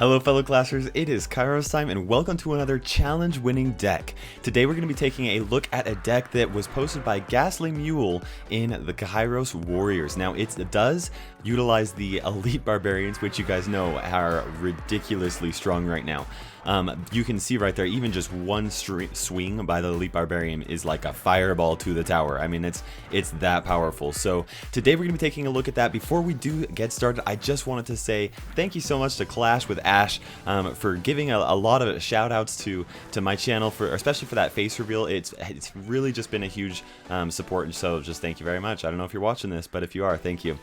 Hello fellow classers, it is Kairos time and welcome to another challenge winning deck. Today we're going to be taking a look at a deck that was posted by Ghastly Mule in the Kairos Warriors. Now it does utilize the Elite Barbarians, which you guys know are ridiculously strong right now. You can see right there, even just one swing by the Elite Barbarian is like a fireball to the tower. I mean, it's that powerful. So today we're going to be taking a look at that. Before we do get started, I just wanted to say thank you so much to Clash with Ash for giving a lot of shout outs to my channel, especially for that face reveal. It's really just been a huge support, and so just thank you very much. I don't know if you're watching this, but if you are, thank you.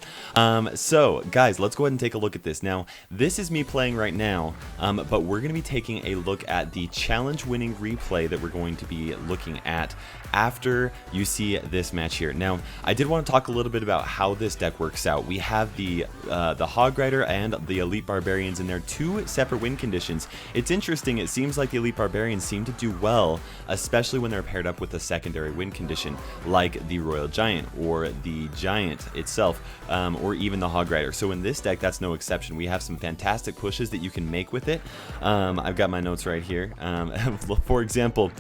So guys, let's go ahead and take a look at this. Now this is me playing right now, but we're going to be taking a look at the challenge winning replay that we're going to be looking at after you see this match here. Now I did want to talk a little bit about how this deck works out. We have the Hog Rider and the Elite Barbarians in their two separate win conditions. It's interesting, it seems like the Elite Barbarians seem to do well, especially when they're paired up with a secondary win condition like the Royal Giant or the Giant itself, or even the Hog Rider. So in this deck that's no exception. We have some fantastic pushes that you can make with it. I've got my notes right here. For example,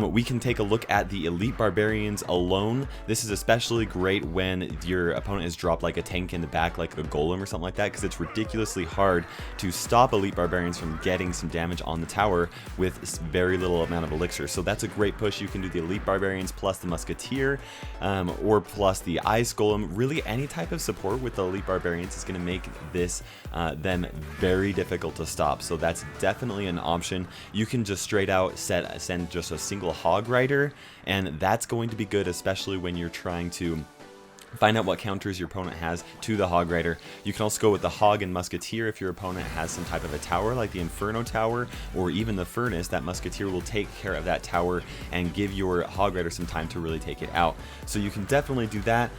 we can take a look at the Elite Barbarians alone. This is especially great when your opponent has dropped like a tank in the back, like a golem or something like that, because it's ridiculously hard to stop Elite Barbarians from getting some damage on the tower with very little amount of elixir. So that's a great push. You can do the Elite Barbarians plus the Musketeer, or plus the Ice Golem. Really any type of support with the Elite Barbarians is going to make this them very difficult to stop. So that's definitely an option. You can just straight out send just a single Hog Rider, and that's going to be good, especially when you're trying to find out what counters your opponent has to the Hog Rider. You can also go with the Hog and Musketeer if your opponent has some type of a tower like the Inferno Tower or even the Furnace. That Musketeer will take care of that tower and give your Hog Rider some time to really take it out. So you can definitely do that.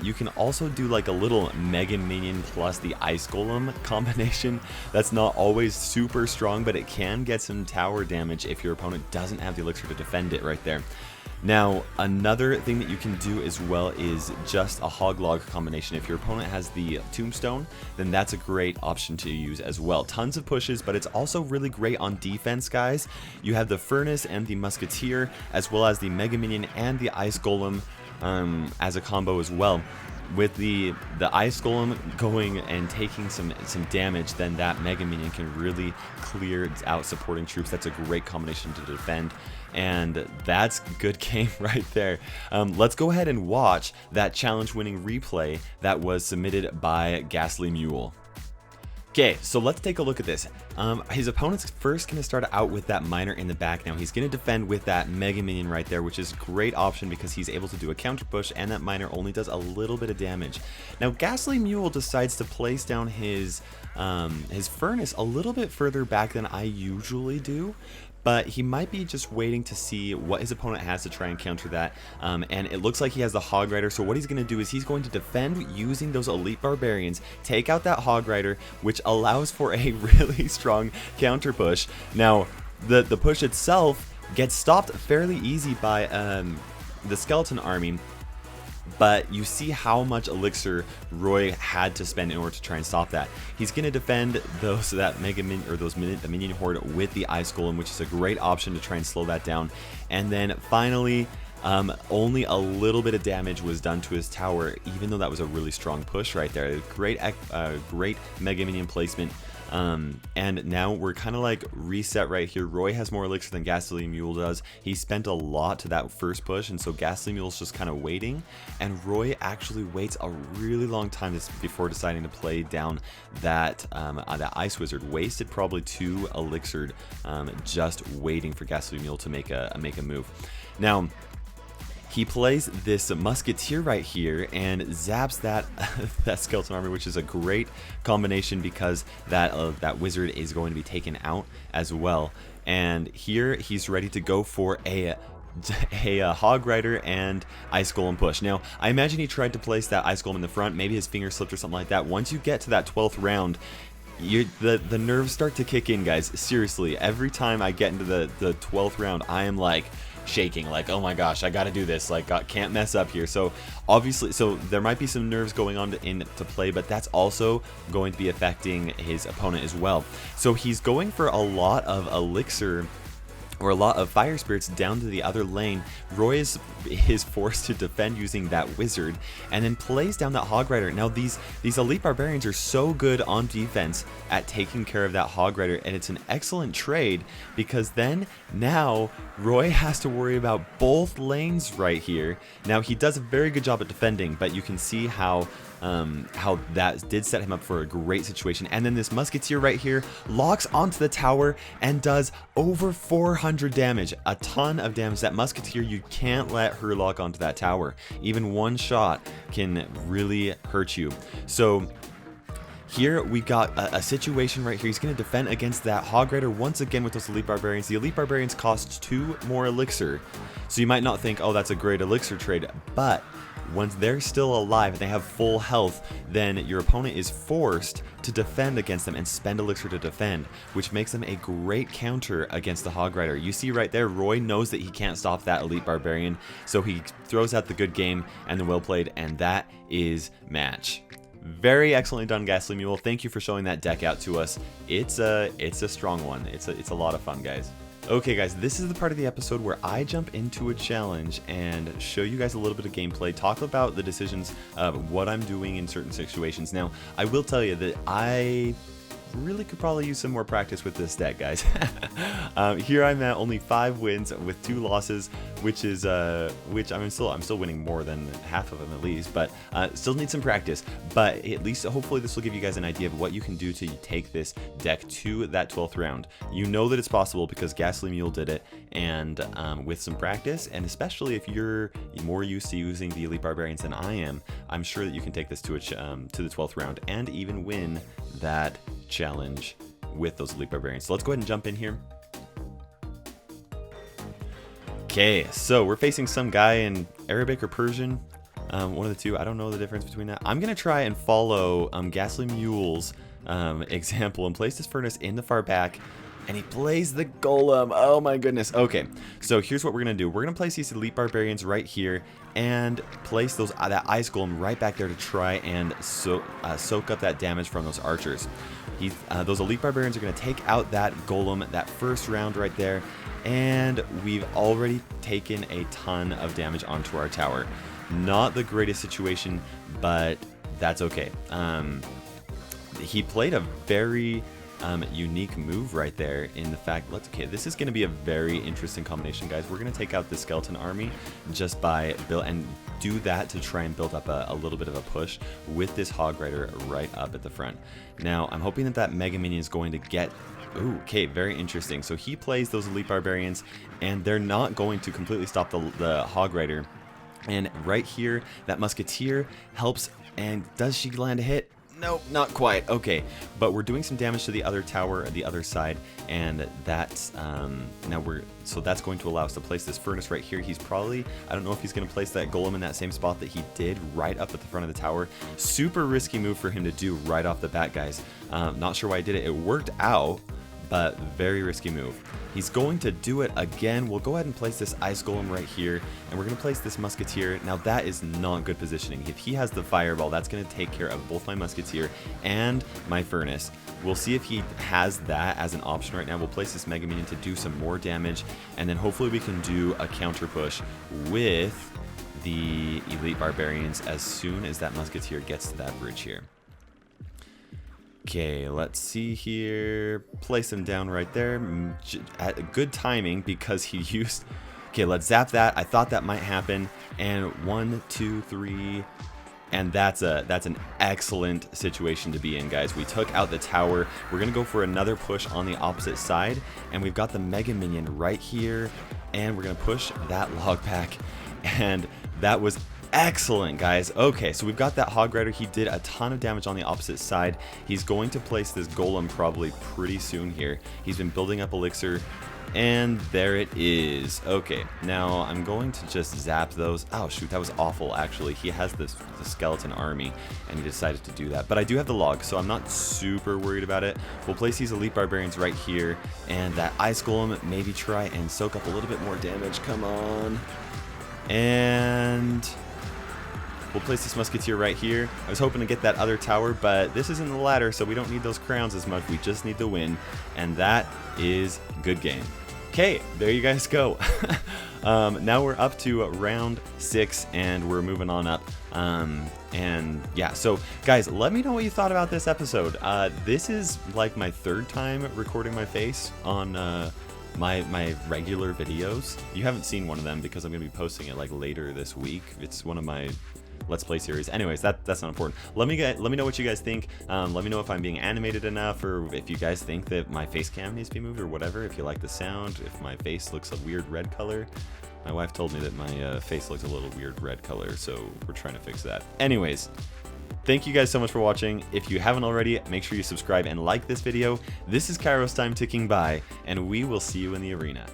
You can also do like a little Mega Minion plus the Ice Golem combination. That's not always super strong, but it can get some tower damage if your opponent doesn't have the elixir to defend it right there. Now, another thing that you can do as well is just a Hog Log combination. If your opponent has the Tombstone, then that's a great option to use as well. Tons of pushes, but it's also really great on defense, guys. You have the Furnace and the Musketeer, as well as the Mega Minion and the Ice Golem as a combo as well. With the Ice Golem going and taking some damage, then that Mega Minion can really clear out supporting troops. That's a great combination to defend, and that's good game right there. Let's go ahead and watch that challenge winning replay that was submitted by Ghastly Mule. Okay, so let's take a look at this. His opponent's first going to start out with that Miner in the back. Now he's going to defend with that Mega Minion right there, which is a great option because he's able to do a counter push, and that Miner only does a little bit of damage. Now Ghastly Mule decides to place down his Furnace a little bit further back than I usually do, but he might be just waiting to see what his opponent has to try and counter that. And it looks like he has the Hog Rider, so what he's going to do is he's going to defend using those Elite Barbarians, take out that Hog Rider, which allows for a really strong counter push. Now, the push itself gets stopped fairly easy by the Skeleton Army, but you see how much elixir Roy had to spend in order to try and stop that. He's going to defend the Minion Horde with the Ice Golem, which is a great option to try and slow that down. And then finally, only a little bit of damage was done to his tower, even though that was a really strong push right there. Great Mega Minion placement. And now we're kind of like reset right here. Roy has more elixir than Ghastly Mule does. He spent a lot to that first push, and so Ghastly Mule's just kind of waiting, and Roy actually waits a really long time before deciding to play down that Ice Wizard. Wasted probably 2 elixir just waiting for Ghastly Mule to make a move. Now he plays this Musketeer right here and zaps that Skeleton Army, which is a great combination because that Wizard is going to be taken out as well. And here he's ready to go for a Hog Rider and Ice Golem push. Now, I imagine he tried to place that Ice Golem in the front. Maybe his finger slipped or something like that. Once you get to that 12th round, the nerves start to kick in, guys. Seriously, every time I get into the 12th round, I am like, shaking, like, oh my gosh, I gotta do this, like, can't mess up here. So obviously, so there might be some nerves going on into play, but that's also going to be affecting his opponent as well. So he's going for a lot of elixir or a lot of fire spirits down to the other lane. Roy is forced to defend using that wizard, and then plays down that Hog Rider. Now these Elite Barbarians are so good on defense at taking care of that Hog Rider, and it's an excellent trade because then now Roy has to worry about both lanes right here. Now he does a very good job at defending, but you can see how that did set him up for a great situation. And then this Musketeer right here locks onto the tower and does over 400 damage, a ton of damage. That Musketeer, you can't let her lock onto that tower. Even one shot can really hurt you. So here we got a situation right here. He's going to defend against that Hog Rider once again with those Elite Barbarians. The Elite Barbarians cost 2 more elixir, so you might not think, oh, that's a great elixir trade, but once they're still alive and they have full health, then your opponent is forced to defend against them and spend elixir to defend, which makes them a great counter against the Hog Rider. You see right there, Roy knows that he can't stop that Elite Barbarian, so he throws out the good game and the well played, and that is match. Very excellently done, Ghastly Mule. Thank you for showing that deck out to us. It's a strong one. It's a lot of fun, guys. Okay guys, this is the part of the episode where I jump into a challenge and show you guys a little bit of gameplay, talk about the decisions of what I'm doing in certain situations. Now, I will tell you that I really could probably use some more practice with this deck, guys. Here I'm at only 5 wins with 2 losses, which is which I'm still winning more than half of them at least, but still need some practice. But at least hopefully this will give you guys an idea of what you can do to take this deck to that 12th round. You know that it's possible because Ghastly Mule did it, and with some practice, and especially if you're more used to using the Elite Barbarians than I am, I'm sure that you can take this to the 12th round and even win that challenge with those Elite Barbarians. So let's go ahead and jump in here. Okay, so we're facing some guy in Arabic or Persian, one of the two. I don't know the difference between that. I'm gonna try and follow Ghastly Mule's example and place this furnace in the far back, and he plays the golem. Oh my goodness. Okay, so here's what we're gonna do. We're gonna place these Elite Barbarians right here and place those that ice golem right back there to try and soak up that damage from those archers. Those Elite Barbarians are going to take out that golem that first round right there, and we've already taken a ton of damage onto our tower. Not the greatest situation, but that's okay. He played a very unique move right there in the fact, okay, this is going to be a very interesting combination, guys. We're going to take out the skeleton army just by do that to try and build up a little bit of a push with this Hog Rider right up at the front. Now, I'm hoping that Mega Minion is going to get... Ooh, okay, very interesting. So he plays those Elite Barbarians, and they're not going to completely stop the Hog Rider. And right here, that Musketeer helps, and does she land a hit? Nope, not quite. Okay, but we're doing some damage to the other tower, the other side, and that's so that's going to allow us to place this furnace right here. He's probably, I don't know if he's going to place that golem in that same spot that he did right up at the front of the tower. Super risky move for him to do right off the bat, guys. Not sure why I did it. It worked out, but very risky move. He's going to do it again. We'll go ahead and place this ice golem right here, and we're going to place this musketeer. Now that is not good positioning. If he has the fireball, that's going to take care of both my musketeer and my furnace. We'll see if he has that as an option right now. We'll place this mega minion to do some more damage, and then hopefully we can do a counter push with the Elite Barbarians as soon as that musketeer gets to that bridge here. Okay, let's see here. Place him down right there at good timing because he used... Okay, let's zap that. I thought that might happen. And 1, 2, 3... And that's an excellent situation to be in, guys. We took out the tower. We're going to go for another push on the opposite side. And we've got the Mega Minion right here. And we're going to push that log pack. And that was excellent, guys. Okay, so we've got that Hog Rider. He did a ton of damage on the opposite side. He's going to place this golem probably pretty soon here. He's been building up elixir, And there it is. Okay, now I'm going to just zap those. Oh shoot, that was awful actually. He has the skeleton army and he decided to do that. But I do have the log, so I'm not super worried about it. We'll place these Elite Barbarians right here, and that Ice Golem, maybe try and soak up a little bit more damage. Come on. And we'll place this Musketeer right here. I was hoping to get that other tower, but this isn't the ladder, so we don't need those crowns as much. We just need the win, and that is good game. Okay, there you guys go. Now we're up to round 6, and we're moving on up. And yeah, so guys, let me know what you thought about this episode. This is like my 3rd time recording my face on my regular videos. You haven't seen one of them because I'm gonna be posting it like later this week. It's one of my Let's Play series. Anyways, that's not important. Let me know what you guys think. Let me know if I'm being animated enough, or if you guys think that my face cam needs to be moved, or whatever. If you like the sound, if my face looks a weird red color. My wife told me that my face looks a little weird red color, so we're trying to fix that. Anyways, thank you guys so much for watching. If you haven't already, make sure you subscribe and like this video. This is KairosTime ticking by, and we will see you in the arena.